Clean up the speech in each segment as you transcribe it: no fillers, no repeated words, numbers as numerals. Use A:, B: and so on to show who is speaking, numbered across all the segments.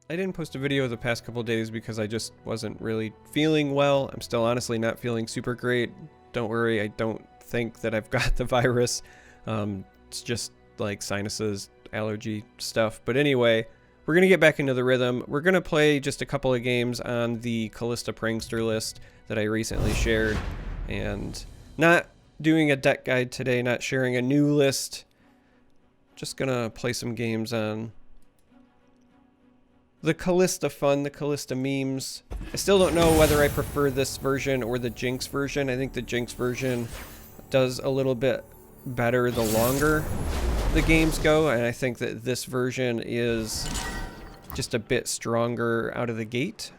A: I didn't post a video the past couple days because I just wasn't really feeling well. I'm still honestly not feeling super great. Don't worry, I don't think that I've got the virus. It's just like sinuses, allergy stuff. But anyway, we're going to get back into the rhythm. We're going to play just a couple of games on the Kalista Prankster list that I recently shared. And not doing a deck guide today, not sharing a new list. Just going to play some games on the Kalista fun, the Kalista memes. I still don't know whether I prefer this version or the Jinx version. I think the Jinx version does a little bit better the longer the games go, and I think that this version is just a bit stronger out of the gate.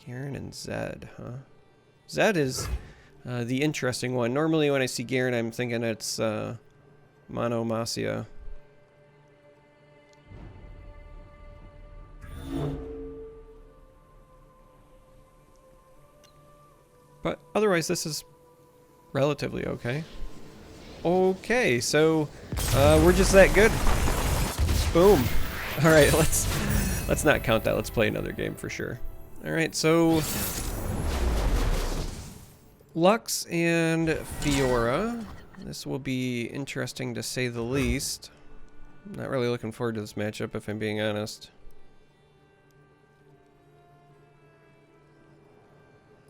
A: Garen and Zed, huh? Zed is the interesting one. Normally when I see Garen, I'm thinking it's Monomasia. But otherwise, this is relatively okay. Okay, so we're just that good. Boom. All right, let's not count that. Let's play another game for sure. All right, so Lux and Fiora. This will be interesting to say the least. Not really looking forward to this matchup, if I'm being honest.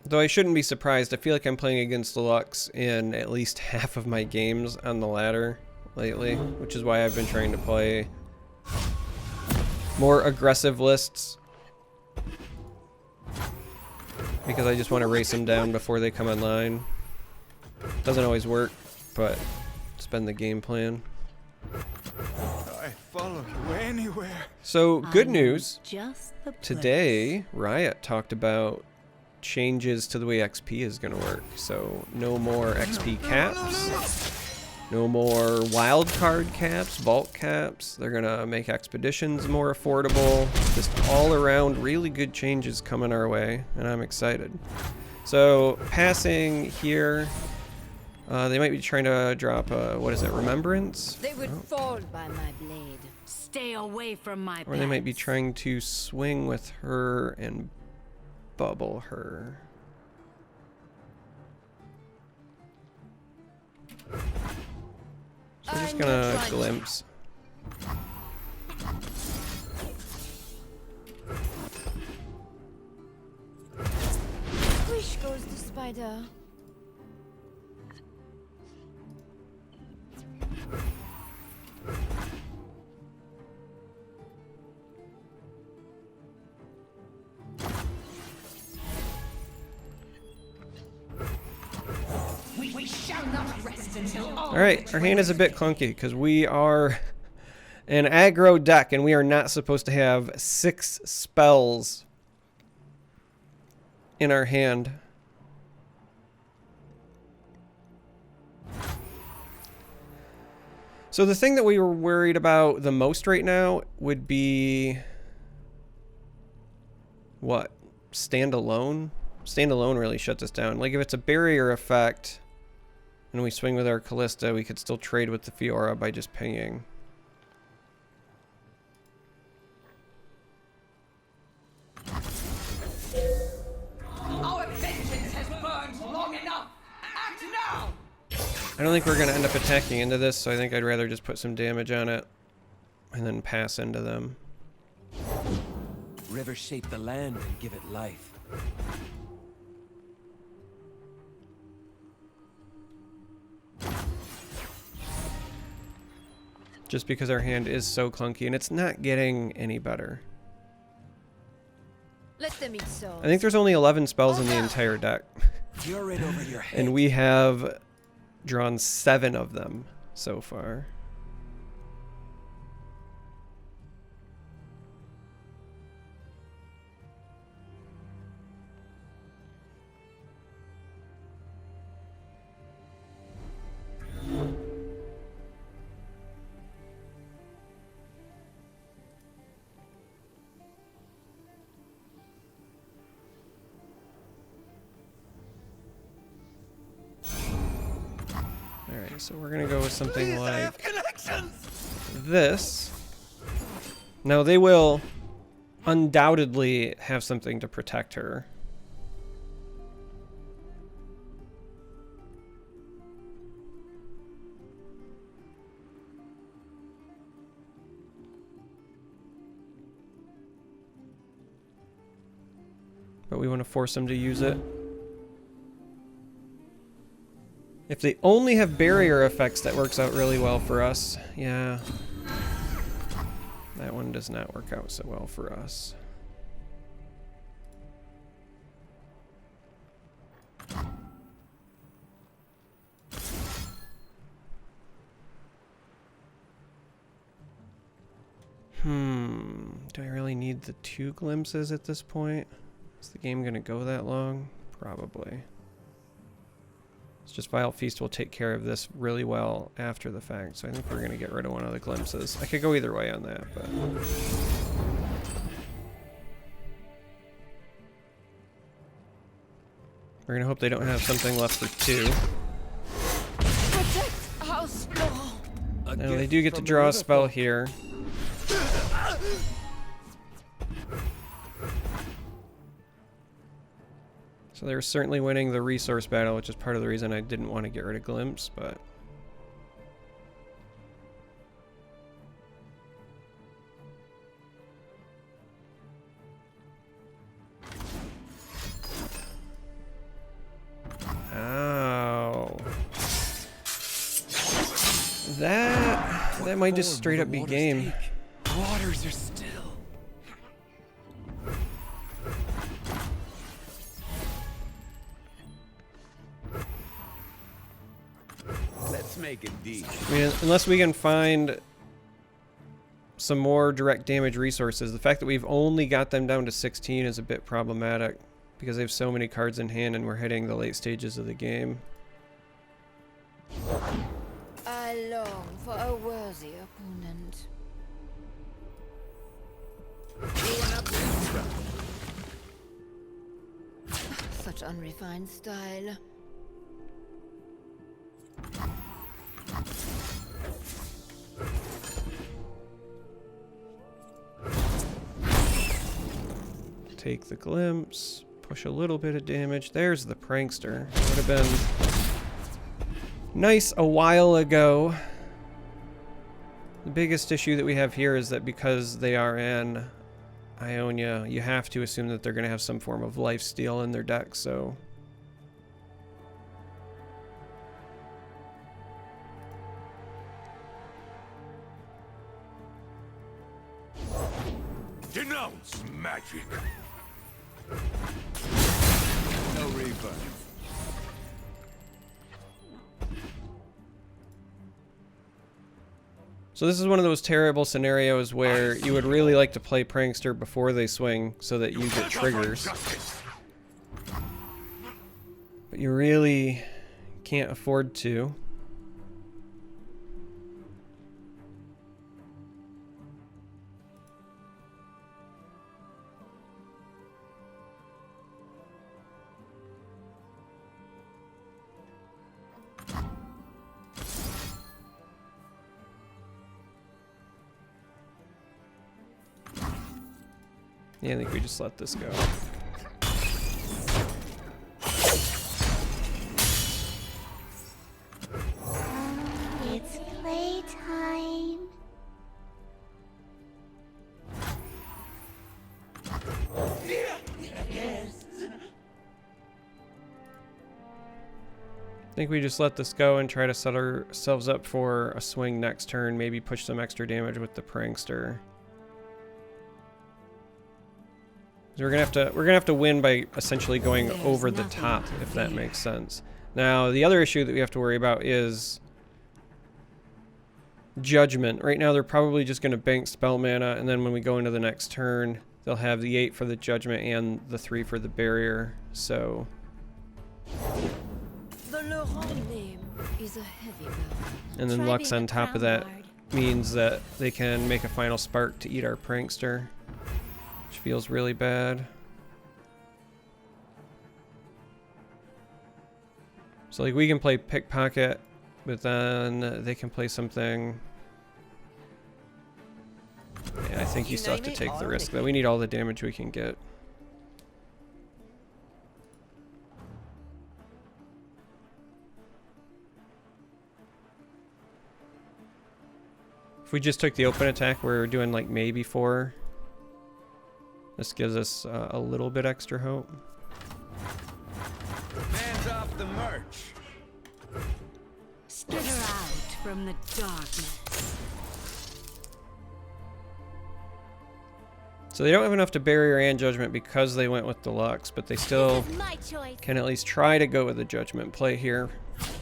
A: Though I shouldn't be surprised, I feel like I'm playing against the Lux in at least half of my games on the ladder lately, which is why I've been trying to play more aggressive lists. Because I just want to race them down before they come online. Doesn't always work, but it's been the game plan.
B: I follow you anywhere.
A: So, good news. Today, Riot talked about changes to the way XP is going to work. So no more XP caps, no more wild card caps, vault caps. They're going to make expeditions more affordable. Just all around really good changes coming our way, and I'm excited. So passing here, they might be trying to drop what is it, Remembrance?
C: They would fall by my blade. Stay away from my
A: Or they might be trying to swing with her and bubble her. So we're just gonna glimpse.
C: Wish goes the spider.
D: We shall not rest until all.
A: Alright, our hand is a bit clunky because we are an aggro deck and we are not supposed to have 6 spells in our hand. So the thing that we were worried about the most right now would be what? Standalone? Standalone really shuts us down. Like if it's a barrier effect and we swing with our Kalista, we could still trade with the Fiora by just pinging.
D: Our vengeance has burned long enough. Act now.
A: I don't think we're going to end up attacking into this, so I think I'd rather just put some damage on it and then pass into them.
E: Rivers shape the land and give it life.
A: Just because our hand is so clunky, and it's not getting any better.
C: Let them eat so.
A: I think there's only 11 spells in the entire deck.
E: You're right over your head.
A: And we have drawn 7 of them so far. Alright, so we're gonna go with something like this. Now they will undoubtedly have something to protect her. But we want to force them to use it. If they only have barrier effects, that works out really well for us. Yeah. That one does not work out so well for us. Do I really need the 2 glimpses at this point? Is the game gonna go that long? Probably. It's just Vile Feast will take care of this really well after the fact, so I think we're gonna get rid of one of the glimpses. I could go either way on that, but... We're gonna hope they don't have something left for 2.
C: Protect our store.
A: Now they do get to draw a spell here. So they're certainly winning the resource battle, which is part of the reason I didn't want to get rid of Glimpse, but... Ow. That might just straight up be game.
E: Waters are still. Let's make it deep.
A: I mean, unless we can find some more direct damage resources, the fact that we've only got them down to 16 is a bit problematic because they have so many cards in hand and we're hitting the late stages of the game.
C: I long for a worthy opponent. Such unrefined style.
A: Take the glimpse, push a little bit of damage. There's the prankster. Would have been nice a while ago. The biggest issue that we have here is that because they are in Ionia, you have to assume that they're going to have some form of lifesteal in their deck, so...
B: Denounce magic. No refund.
A: So this is one of those terrible scenarios where you would really like to play Prankster before they swing so that you get triggers. But you really can't afford to. Yeah, I think we just let this go.
F: It's playtime.
A: I think we just let this go and try to set ourselves up for a swing next turn, maybe push some extra damage with the Prankster. So we're gonna have to win by essentially going over the top, if that makes sense. Now, the other issue that we have to worry about is Judgment. Right now, they're probably just gonna bank spell mana, and then when we go into the next turn, they'll have the 8 for the Judgment and the 3 for the barrier. So
C: The Laurent name is a heavy burden.
A: and then
C: Try
A: Lux
C: being
A: on
C: a
A: top of
C: crown
A: that
C: guard.
A: means that they can make a final spark to eat our Prankster, which feels really bad. So like we can play Pickpocket, but then they can play something. Yeah, I think you still have to take the risk though. We need all the damage we can get. If we just took the open attack, we're doing like maybe 4. This gives us a little bit extra hope.
E: Hands off the merch.
C: Skitter out from the darkness.
A: So they don't have enough to barrier and judgment because they went with the Lux, but they still
F: My choice.
A: can at least try to go with the judgment play here.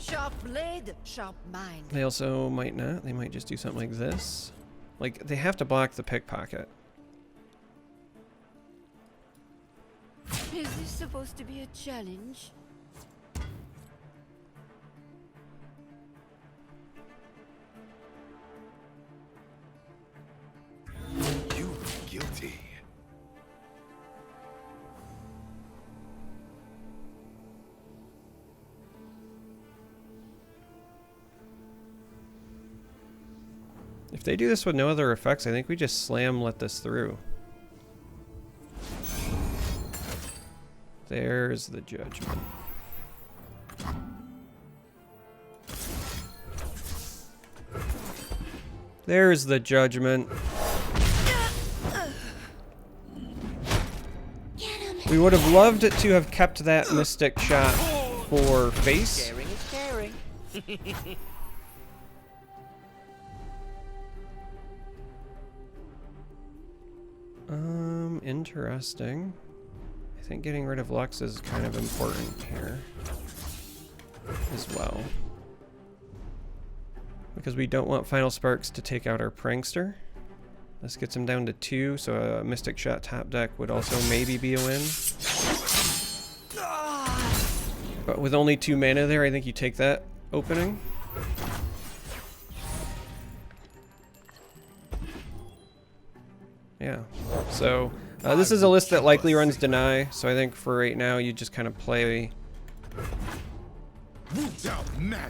C: Sharp blade, sharp mind.
A: They also might not. They might just do something like this. Like, they have to block the pickpocket.
C: Is this supposed to be a challenge?
B: You are guilty.
A: If they do this with no other effects, I think we just slam let this through. There's the judgment. There's the judgment. We would have loved it to have kept that mystic shot for face.
E: Caring is caring.
A: Interesting. I think getting rid of Lux is kind of important here as well. Because we don't want Final Sparks to take out our Prankster. This gets him down to 2, so a Mystic Shot top deck would also maybe be a win. But with only 2 mana there, I think you take that opening. Yeah, so this is a list that likely runs Deny, so I think for right now you just kind of play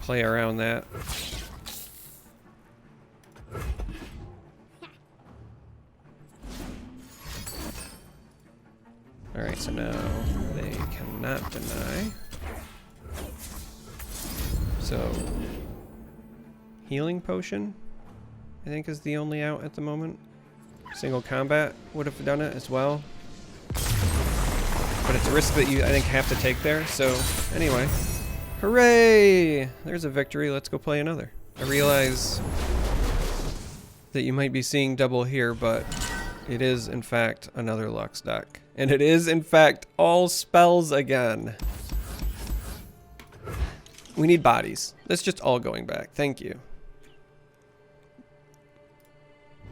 A: around that. Alright, so now they cannot deny. So, Healing Potion, I think, is the only out at the moment. Single combat would have done it as well. But it's a risk that you, I think, have to take there. So, anyway. Hooray! There's a victory. Let's go play another. I realize that you might be seeing double here, but it is, in fact, another Lux deck. And it is, in fact, all spells again. We need bodies. That's just all going back. Thank you.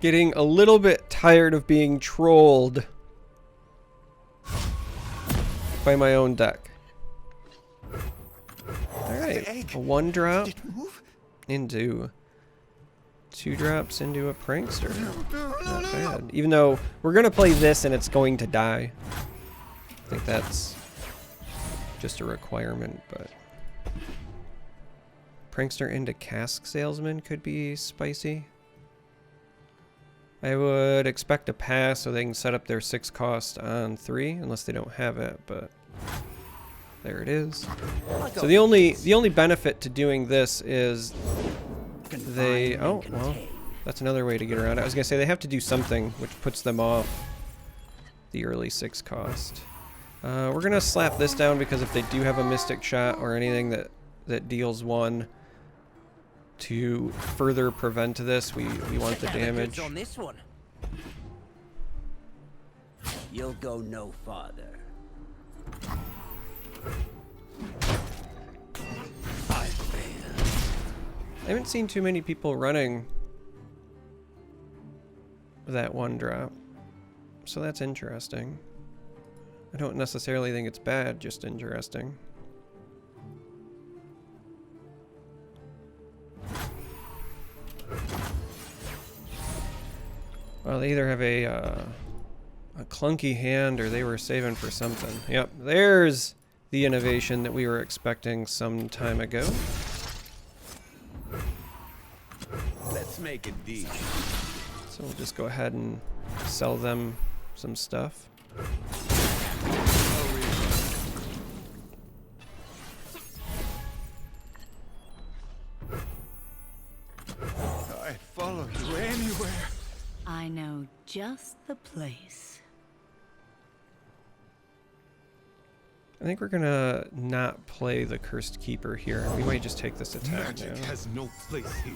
A: Getting a little bit tired of being trolled by my own deck. Alright, a 1-drop into 2 drops into a Prankster. Not bad. Even though we're going to play this and it's going to die. I think that's just a requirement, but Prankster into Cask Salesman could be spicy. I would expect a pass so they can set up their 6 cost on 3, unless they don't have it, but there it is. So the only benefit to doing this is they, oh, well, that's another way to get around it. I was gonna say they have to do something which puts them off the early 6 cost. We're gonna slap this down because if they do have a Mystic Shot or anything that deals 1 to further prevent this, we want the damage.
E: On this one. You'll go no farther. I haven't seen too many people running that 1-drop, so that's interesting. I don't necessarily think it's bad, just interesting. Well, they either have a clunky hand or they were saving for something. Yep, there's the innovation that we were expecting some time ago. Let's make a deal.
A: So we'll just go ahead and sell them some stuff.
B: I'd follow you anywhere.
C: I know just the place.
A: I think we're gonna not play the Cursed Keeper here. We might just take this attack
B: Magic
A: now.
B: has no place here.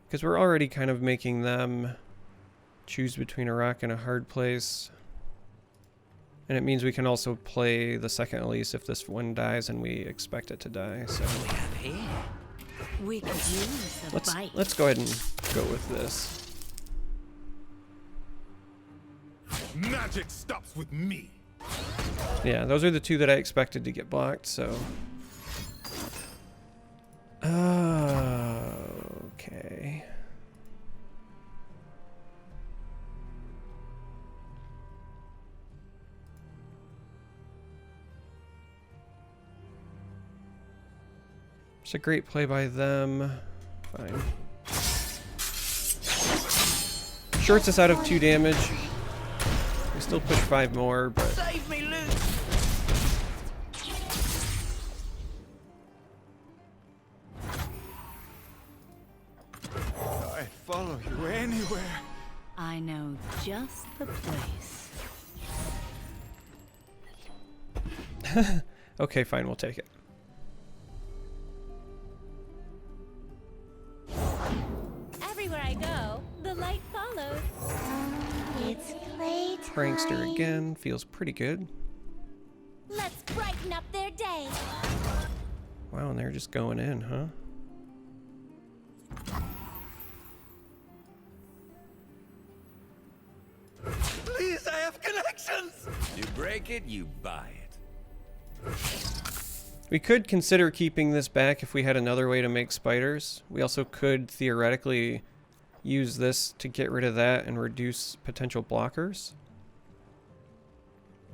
A: Because we're already kind of making them choose between a rock and a hard place. And it means we can also play the second Elise if this one dies and we expect it to die. So
C: We could use a bite.
A: let's go ahead and go with this.
B: Magic stops with me.
A: Yeah, those are the two that I expected to get blocked, so. Okay. It's a great play by them. Fine. Shorts us out of 2 damage. We still push 5 more, but
D: Save me, Luke!
B: I'd follow you anywhere.
C: I know just the place.
A: okay, fine, we'll take it.
F: Everywhere I go, the light follows. It's playtime.
A: Prankster again, feels pretty good.
F: Let's brighten up their day.
A: Wow, and they're just going in, huh?
B: Please, I have connections.
G: You break it, you buy it.
A: We could consider keeping this back if we had another way to make spiders. We also could theoretically use this to get rid of that and reduce potential blockers.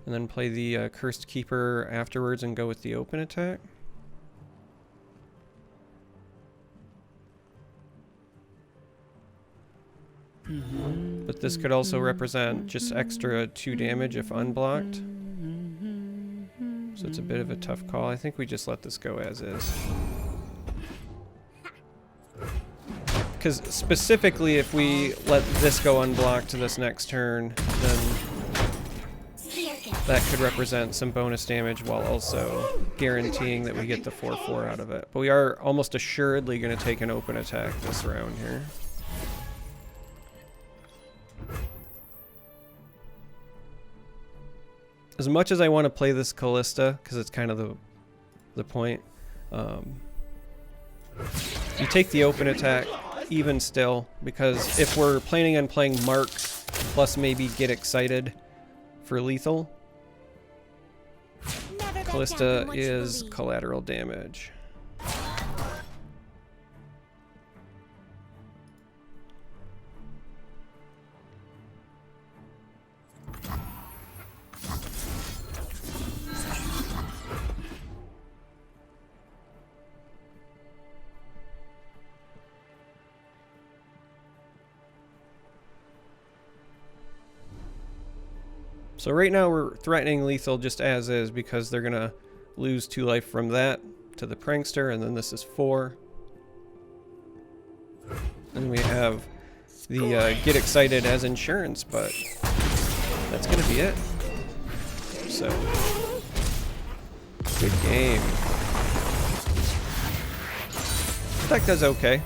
A: And then play the Cursed Keeper afterwards and go with the open attack. But this could also represent just extra 2 damage if unblocked. So it's a bit of a tough call. I think we just let this go as is. Because specifically if we let this go unblocked to this next turn, then that could represent some bonus damage while also guaranteeing that we get the 4/4 out of it. But we are almost assuredly going to take an open attack this round here. As much as I want to play this Kalista, because it's kind of the point, you take the open attack even still, because if we're planning on playing Mark plus maybe Get Excited for lethal, Kalista is collateral damage. So right now we're threatening lethal just as is because they're gonna lose 2 life from that to the Prankster, and then this is 4. And we have the Get Excited as insurance, but that's gonna be it. So good game. The deck does okay.